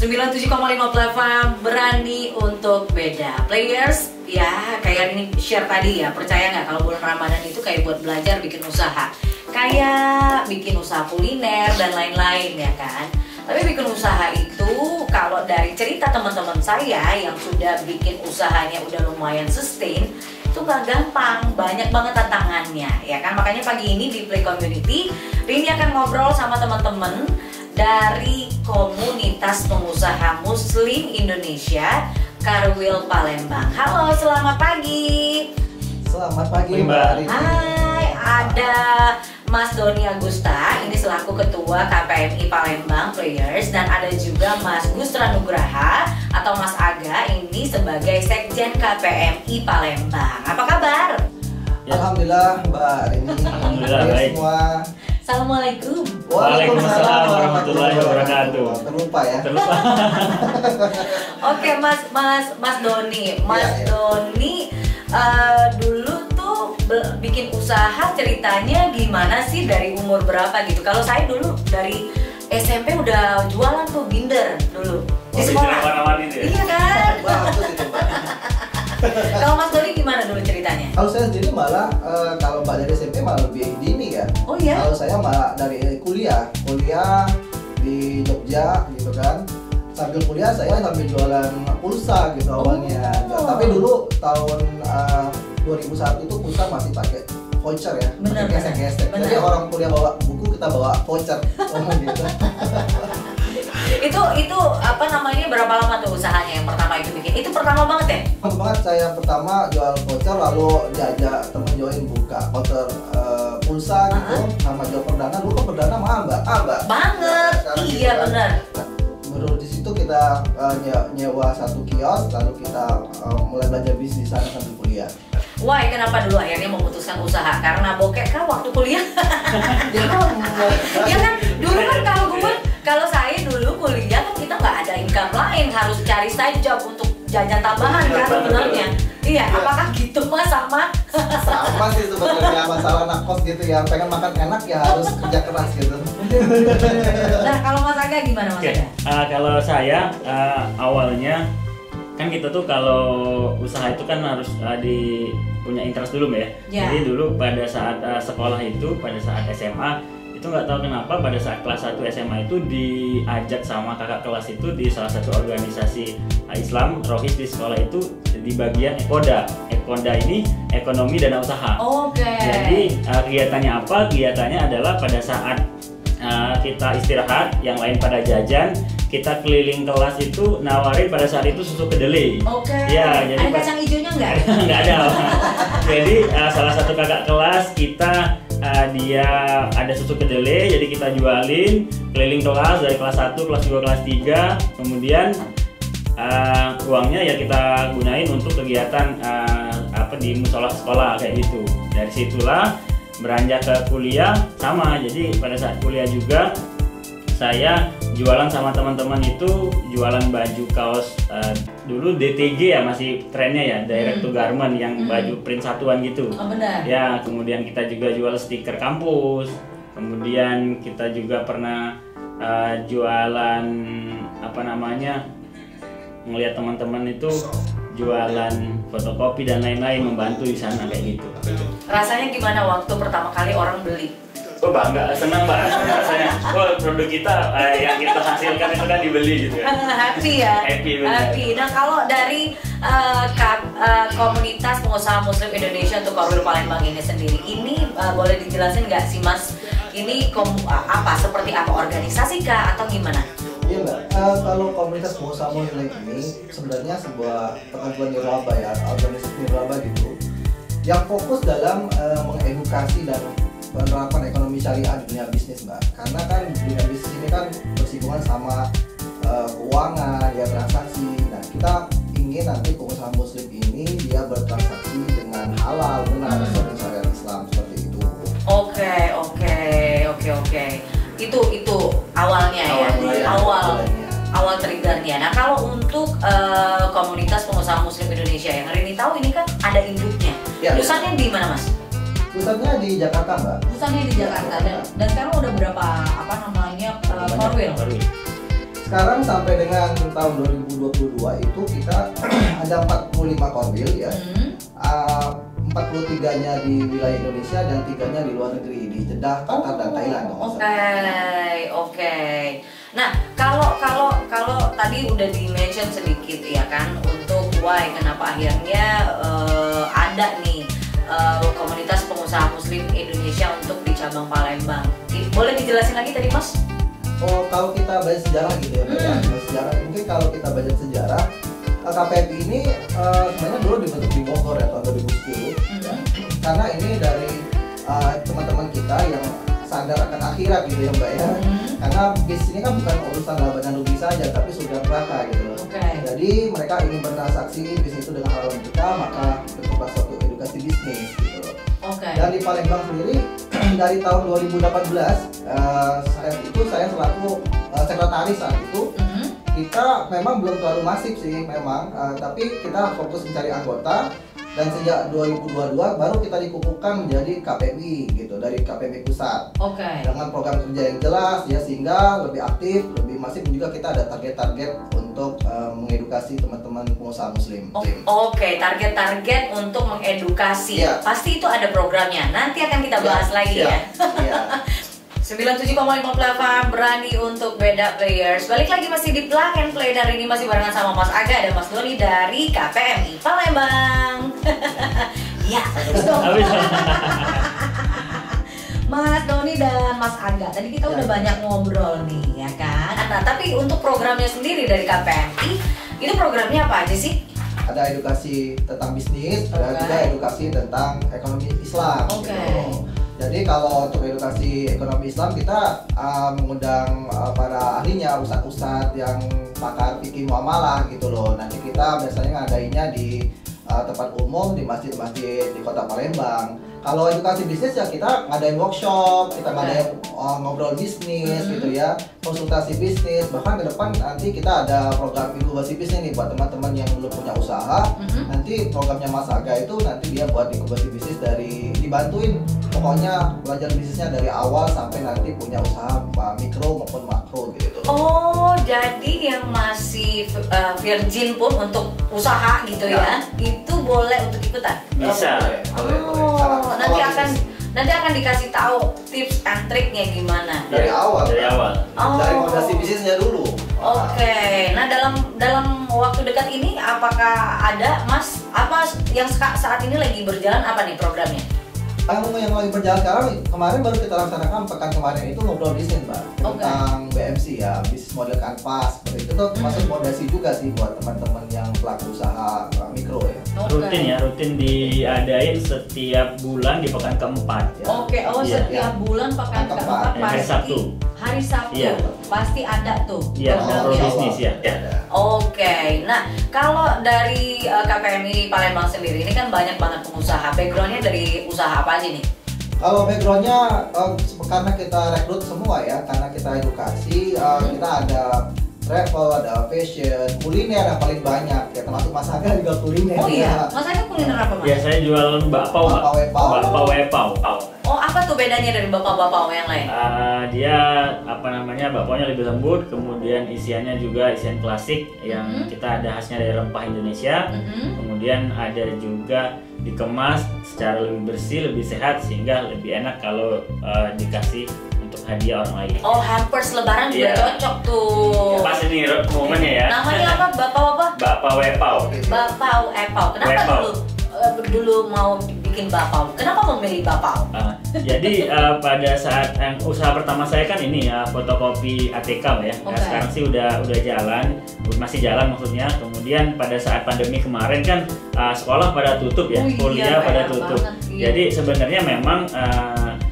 97,5 platform berani untuk beda. Players, ya kayak ini share tadi ya, percaya nggak kalau bulan Ramadan itu kayak buat belajar bikin usaha, kayak bikin usaha kuliner dan lain-lain ya kan. Tapi bikin usaha itu kalau dari cerita teman-teman saya yang sudah bikin usahanya udah lumayan sustain, itu nggak gampang, banyak banget tantangannya ya kan. Makanya pagi ini di Play Community Rini akan ngobrol sama teman-teman dari komunitas pengusaha Muslim Indonesia Karwil Palembang. Halo, selamat pagi. Selamat pagi Mbak Rini. Hai, ada Mas Doni Agusta, ini selaku Ketua KPMI Palembang Players, dan ada juga Mas Gustra Nugraha atau Mas Aga, ini sebagai Sekjen KPMI Palembang. Apa kabar? Ya. Alhamdulillah Mbak Rini. Alhamdulillah baik semua. Assalamualaikum. Waalaikumsalam warahmatullahi wabarakatuh. Terlupa ya. Terlupa. Oke Mas Doni, Doni dulu tuh bikin usaha ceritanya gimana sih, dari umur berapa gitu? Kalau saya dulu dari SMP udah jualan tuh binder dulu di sekolah. Itu ya? Iya kan? Bagus itu Mbak. Kalau Mas Doni gimana dulu ceritanya? Kalau saya sendiri malah kalau Mbak dari SMP malah lebih dini ya. Oh iya? Kalau saya malah dari kuliah di Jogja gitu kan. Sambil kuliah saya sambil jualan pulsa gitu awalnya. Oh. Tapi dulu tahun 2001 itu pulsa masih pakai voucher ya. Bener, pakai gesek-gesek. bener. Jadi orang kuliah bawa buku, kita bawa voucher. Gitu. Itu apa namanya, berapa lama tuh usahanya yang pertama itu bikin? Itu pertama banget ya? Pas banget saya pertama jual voucher, lalu diajak temen join buka voucher pulsa gitu sama jual perdana. Dulu kan perdana mahal Mbak. Banget, Sekarang iya gitu kan. bener. Menurut di situ kita nyewa satu kios, lalu kita mulai belajar bisnis sana sambil kuliah. Why, kenapa dulu akhirnya memutuskan usaha? Karena bokek kah waktu kuliah? Ya kan, Ya kan, dulu kan kalau saya dulu kuliah kan kita nggak ada income lain, harus cari side job untuk jajan tambahan kan sebenarnya. Iya, apakah gitu Mas sama? sama sih sebenarnya, masalah anak kos gitu ya, pengen makan enak ya harus kerja keras gitu. Nah, kalau Mas Aga gimana Mas Oke, Aga? kalau saya awalnya kan kita tuh kalau usaha itu kan harus punya interest dulu Mbak ya. Ya. Jadi dulu pada saat sekolah itu, pada saat SMA itu nggak tahu kenapa pada saat kelas 1 SMA itu diajak sama kakak kelas itu di salah satu organisasi Islam Rohis di sekolah itu di bagian Ekoda. Ekoda ini ekonomi dana usaha. Oke. Jadi kegiatannya apa? Kegiatannya adalah pada saat kita istirahat, yang lain pada jajan, kita keliling kelas itu nawarin pada saat itu susu kedelai. Oke. Ya, jadi ada kacang hijaunya nggak? nggak ada. Jadi salah satu kakak kelas kita dia ada susu kedelai, jadi kita jualin keliling kelas dari kelas 1, kelas 2, kelas 3. Kemudian uangnya ya kita gunain untuk kegiatan di musola sekolah kayak gitu. Dari situlah beranjak ke kuliah sama. Jadi pada saat kuliah juga saya jualan sama teman-teman itu, jualan baju kaos dulu DTG ya, masih trennya ya, direct to garment yang baju print satuan gitu. Oh benar. Ya, kemudian kita juga jual stiker kampus. Kemudian kita juga pernah jualan ngelihat teman-teman itu jualan fotokopi dan lain-lain, membantu di sana kayak gitu. Rasanya gimana waktu pertama kali orang beli? Oh bangga, senang banget rasanya. Oh produk kita yang kita hasilkan itu kan dibeli gitu ya. Happy ya? Happy bener. Happy. Nah kalau dari komunitas pengusaha Muslim Indonesia untuk Karwil Palembang ini sendiri, ini boleh dijelasin nggak sih Mas? Ini seperti apa, organisasi kah atau gimana? Iya Mbak, kalau komunitas pengusaha Muslim ini sebenarnya sebuah persatuan nirlaba ya, organisasi nirlaba gitu, yang fokus dalam mengedukasi dan penerapan ekonomi syariah di dunia bisnis Mbak. Karena kan dunia bisnis ini kan bersinggungan sama keuangan, ya transaksi. Nah kita ingin nanti pengusaha Muslim ini dia bertransaksi dengan halal, benar sesuai syariat Islam seperti itu. Oke. Itu awalnya ya, awal triggernya. Nah kalau untuk komunitas pengusaha Muslim Indonesia yang Rini tahu ini kan ada induknya. Ya. Pusatnya di mana Mas? Pusatnya di Jakarta Mbak. Pusatnya di Jakarta dan sekarang udah berapa Karwil? sekarang sampai dengan tahun 2022 itu kita ada 45 korwil ya. 43-nya di wilayah Indonesia dan 3-nya di luar negeri, di Jeddah, Qatar dan Thailand. Oke. Nah, kalau tadi udah di-mention sedikit ya kan untuk why kenapa akhirnya ada nih komunitas pengusaha muslim Indonesia untuk di cabang Palembang. Boleh dijelasin lagi tadi, Mas? Oh, kalau kita baca sejarah gitu ya, sejarah mungkin kalau kita baca sejarah KPMI ini sebenarnya dulu dibentuk di Bogor ya tahun 2010 ya. Karena ini dari teman-teman kita yang sadar akan akhirat gitu ya Mbak ya. Karena bisnis ini kan bukan urusan laba dan rugi saja, tapi surga neraka gitu loh. Jadi mereka ingin bertransaksi bisnis itu dengan halal kita, maka bentuklah suatu edukasi bisnis gitu loh. Dan di Palembang sendiri dari tahun 2018 saya selaku sekretaris saat itu. Kita memang belum terlalu masif sih memang, tapi kita fokus mencari anggota dan sejak 2022 baru kita dikukuhkan menjadi KPMI gitu dari KPMI pusat. Dengan program kerja yang jelas ya sehingga lebih aktif, lebih masif dan juga kita ada target-target untuk mengedukasi teman-teman pengusaha muslim. Target-target untuk mengedukasi. Pasti itu ada programnya. Nanti akan kita bahas lagi ya. 97,5 Plava berani untuk beda players. Balik lagi masih di Plug and Play. Dari ini masih barengan sama Mas Aga dan Mas Doni dari KPMI Palembang. Ya, Mas Doni dan Mas Aga. Tadi kita udah banyak ngobrol nih, ya kan? Nah, tapi untuk programnya sendiri dari KPMI, itu programnya apa aja sih? Ada edukasi tentang bisnis, ada juga edukasi tentang ekonomi Islam. Gitu. Jadi kalau untuk edukasi ekonomi Islam kita mengundang para ahlinya, ustadz-ustadz yang pakar fikih muamalah gitu loh. Nanti kita biasanya ngadainnya di tempat umum, di masjid-masjid di Kota Palembang. Kalau edukasi bisnis ya kita ngadain workshop, kita ngadain ngobrol bisnis gitu ya, konsultasi bisnis. Bahkan ke depan nanti kita ada program inkubasi bisnis nih buat teman-teman yang belum punya usaha. Nanti programnya Mas Aga itu nanti dia buat inkubasi bisnis dari dibantuin, pokoknya belajar bisnisnya dari awal sampai nanti punya usaha mikro maupun makro gitu. Oh, jadi yang masih virgin pun untuk usaha gitu ya, itu boleh untuk ikutan? Bisa. Boleh. Nanti akan dikasih tahu tips and triknya gimana dari awal. Dari fondasi bisnisnya dulu. Nah dalam waktu dekat ini apakah ada Mas apa yang saat ini lagi berjalan apa nih programnya? Yang lagi berjalan sekarang kemarin baru kita laksanakan pekan kemarin itu ngobrol bisnis Mbak tentang BMC ya, bisnis model kanvas seperti itu tuh termasuk fondasi juga sih buat teman-teman yang pelaku usaha mikro ya. Rutin diadain setiap bulan di pekan keempat. Setiap bulan pekan keempat hari Sabtu. Hari Sabtu pasti ada tuh. Ngobrol bisnis ya. Nah kalau dari KPMI Palembang sendiri ini kan banyak banget pengusaha. Backgroundnya dari usaha apa aja nih? Kalau backgroundnya karena kita rekrut semua ya, karena kita edukasi, kita ada travel, ada fashion, kuliner yang paling banyak ya, termasuk Mas Aga juga kuliner. Mas Aga kuliner apa Mas? Biasanya jualan bakpao. Bakpao wepao. Apa tuh bedanya dari bakpao yang lain? Dia bakpaonya lebih lembut, kemudian isiannya juga isian klasik yang kita ada khasnya dari rempah Indonesia. Kemudian ada juga dikemas secara lebih bersih, lebih sehat sehingga lebih enak kalau dikasih untuk hadiah orang lain. Hampers lebaran juga cocok tuh. Pas ini momennya ya. Namanya apa? Bakpao apa? Bakpao wepao. Bakpao wepao. Kenapa dulu mau bikin bakpao? Kenapa memilih bakpao? Jadi pada saat usaha pertama saya kan ini ya fotokopi ATK ya. Sekarang sih udah jalan, masih jalan maksudnya. Kemudian pada saat pandemi kemarin kan sekolah pada tutup ya, kuliah pada tutup. Jadi sebenarnya memang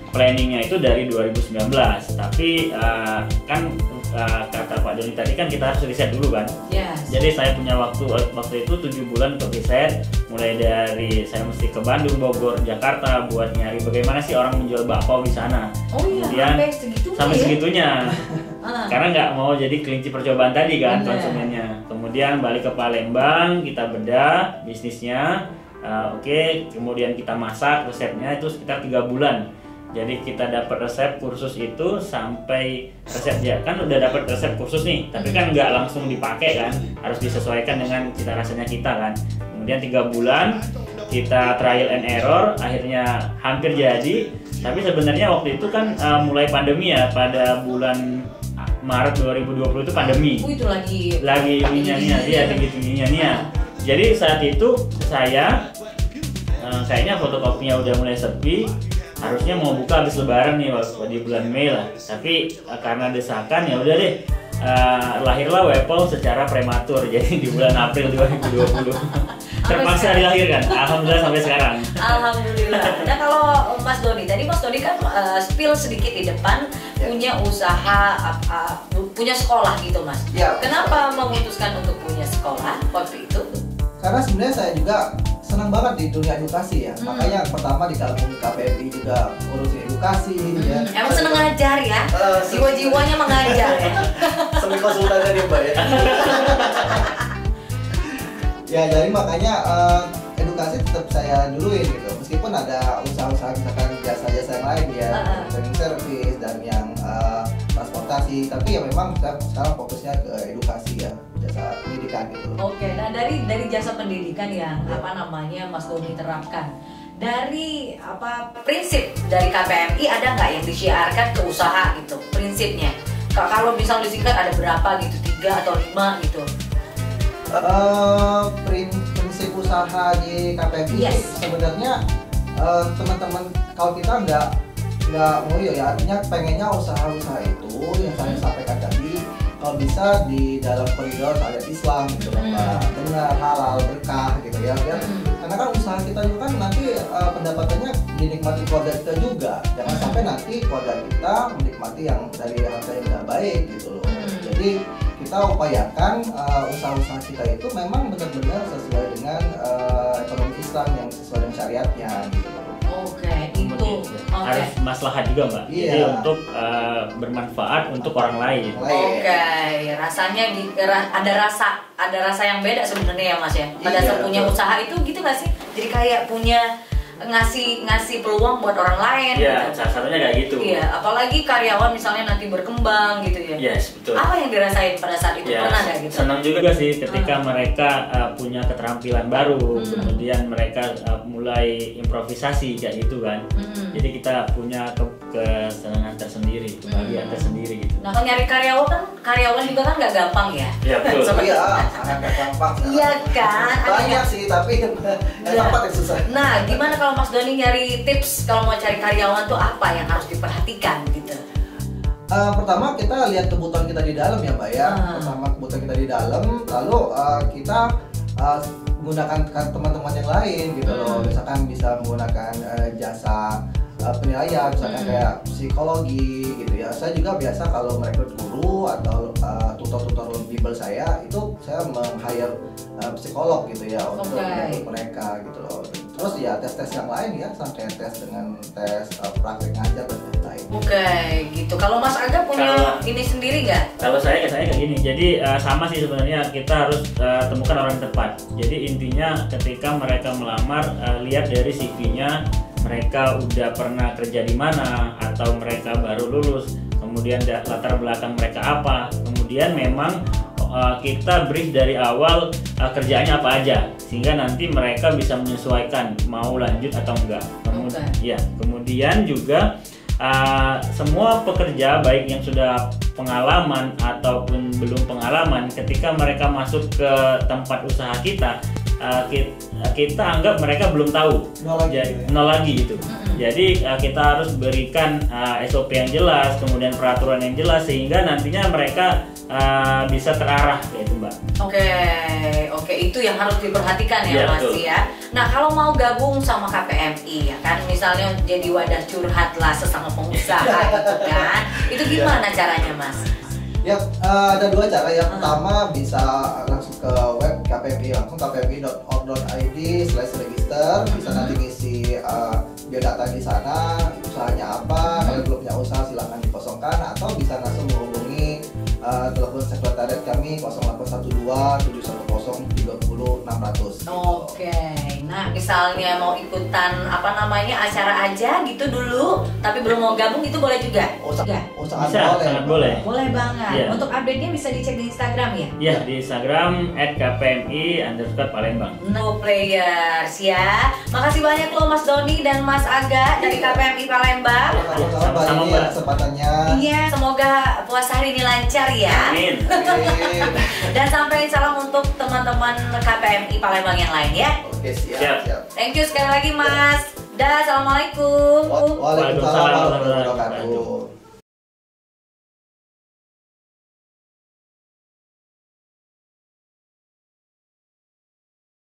planningnya itu dari 2019, tapi kan kata Pak Doni tadi kan kita harus riset dulu kan. Jadi saya punya waktu itu 7 bulan untuk riset, mulai dari saya mesti ke Bandung, Bogor, Jakarta buat nyari bagaimana sih orang menjual bakpao di sana. Kemudian sampai segitunya. Karena nggak mau jadi kelinci percobaan tadi kan konsumennya. Kemudian balik ke Palembang, kita bedah bisnisnya. Kemudian kita masak resepnya itu sekitar 3 bulan. Jadi kita dapat resep kursus itu sampai resep ya kan udah dapat resep kursus nih, tapi kan nggak langsung dipakai kan, harus disesuaikan dengan cita rasanya kita kan. Kemudian 3 bulan kita trial and error, akhirnya hampir jadi. Tapi sebenarnya waktu itu kan mulai pandemi ya, pada bulan Maret 2020 itu pandemi. Itu lagi tingginya dia, tingginya nih. Jadi saat itu kayaknya fotokopinya udah mulai sepi. Harusnya mau buka habis lebaran nih di bulan Mei lah, tapi karena desakan ya udah deh, lahirlah Wepol secara prematur, jadi di bulan April 2020 terpaksa dilahirkan. Alhamdulillah sampai sekarang. Alhamdulillah. Nah kalau Mas Doni, tadi Mas Doni kan spill sedikit di depan, punya usaha, punya sekolah gitu Mas. Kenapa memutuskan untuk punya sekolah waktu itu? Karena sebenarnya saya juga senang banget di dunia edukasi ya, makanya pertama digabung KPMI juga ngurusin edukasi ya. Emang seneng ngajar ya, jiwa-jiwanya mengajar ya. Semi konsultan tadi Mbak ya. Ya jadi makanya edukasi tetap saya duluin gitu, meskipun ada usaha-usaha misalkan jasa-jasa yang lain ya, cleaning service dan yang transportasi, tapi ya memang sekarang fokusnya ke edukasi ya, jasa pendidikan gitu. Oke, nah dari jasa pendidikan yang Mas Doni terapkan, dari prinsip dari KPMI ada nggak yang disiarkan ke usaha gitu prinsipnya? Kalau misal disingkat ada berapa gitu, 3 atau 5 gitu? Prinsip usaha di KPMI sebenarnya teman-teman, kalau kita nggak ngoyo ya, artinya pengennya usaha-usaha itu yang saya sampaikan tadi kalau bisa di dalam koridor syariat Islam gitu Pak, benar, halal, berkah gitu ya. Karena kan usaha kita juga kan nanti pendapatannya dinikmati keluarga kita juga, jangan sampai nanti keluarga kita menikmati yang dari harta yang tidak baik gitu loh. Jadi kita upayakan usaha-usaha kita itu memang benar-benar sesuai dengan ekonomi Islam yang sesuai dengan syariatnya gitu. Oke, itu harus maslahat juga Mbak. Jadi untuk bermanfaat untuk orang lain. Oke, rasanya ada rasa yang beda sebenarnya ya Mas ya. Pada saat punya usaha itu gitu nggak sih? Jadi kayak punya ngasih peluang buat orang lain. Iya, salah satunya kayak gitu. Iya, apalagi karyawan misalnya nanti berkembang gitu ya. Yes, betul. Apa yang dirasain pada saat itu? Pernah nggak gitu? Senang juga sih ketika mereka punya keterampilan baru, kemudian mereka mulai improvisasi kayak gitu kan. Jadi kita punya kesenangan tersendiri, kebahagiaan tersendiri gitu. Nah, kalau nyari karyawan juga kan nggak gampang ya. Iya betul. Iya, sangat gampang. Iya kan. Banyak sih, tapi yang tempat yang susah. Nah, gimana kalau Mas Doni nyari tips kalau mau cari karyawan tuh apa yang harus diperhatikan gitu? Pertama kita lihat kebutuhan kita di dalam ya Mbak ya. Pertama kebutuhan kita di dalam, lalu kita menggunakan teman-teman yang lain gitu loh. Misalkan bisa menggunakan jasa penilaian, misalkan kayak psikologi gitu ya. Saya juga biasa kalau merekrut guru atau tutor-tutor bimbel saya, itu saya meng-hire psikolog gitu ya untuk merekrut mereka gitu loh. Terus ya tes-tes yang lain ya, sampai tes dengan tes praktek ngajar dan lain-lain. Oke, gitu. Kalau Mas Aga punya ini sendiri nggak? Kalau saya kayak gini. Jadi sama sih sebenarnya, kita harus temukan orang tepat. Jadi intinya ketika mereka melamar, lihat dari CV-nya, mereka udah pernah kerja di mana atau mereka baru lulus, kemudian latar belakang mereka apa, kemudian memang kita brief dari awal kerjaannya apa aja, sehingga nanti mereka bisa menyesuaikan mau lanjut atau enggak. Kemudian juga semua pekerja baik yang sudah pengalaman ataupun belum pengalaman, ketika mereka masuk ke tempat usaha kita anggap mereka belum tahu, nol lagi gitu. Jadi kita harus berikan SOP yang jelas, kemudian peraturan yang jelas, sehingga nantinya mereka bisa terarah kayak itu Mbak. Oke, itu yang harus diperhatikan ya Mas ya. Nah kalau mau gabung sama KPMI ya kan, misalnya jadi wadah curhat lah sesama pengusaha gitu kan, itu gimana caranya Mas? Ya ada 2 cara. Yang pertama bisa langsung ke web KPMI, langsung kpmi.org.id/register, bisa nanti ngisi biodata di sana, usahanya apa, kalau belum punya usaha silahkan dikosongkan, atau bisa langsung menghubungi telepon sekretariat kami 0812 710 030 600. Oke, nah misalnya mau ikutan acara aja gitu dulu, tapi belum mau gabung itu boleh juga? Sangat Bisa, sangat boleh. Boleh banget. Iya. Untuk update-nya bisa dicek di Instagram ya? Ya, di Instagram @kpmi_Palembang. No players ya. Makasih banyak loh Mas Doni dan Mas Aga dari KPMI Palembang. Sama-sama, ini Mbak. kesempatannya. Iya, semoga puasa hari ini lancar ya. Amin. Dan sampaikan salam untuk teman-teman KPMI Palembang yang lain ya. Oke, Siap. siap. Thank you sekali lagi Mas. Dah, assalamualaikum. Waalaikumsalam warahmatullahi Waalaikumsalam. wabarakatuh.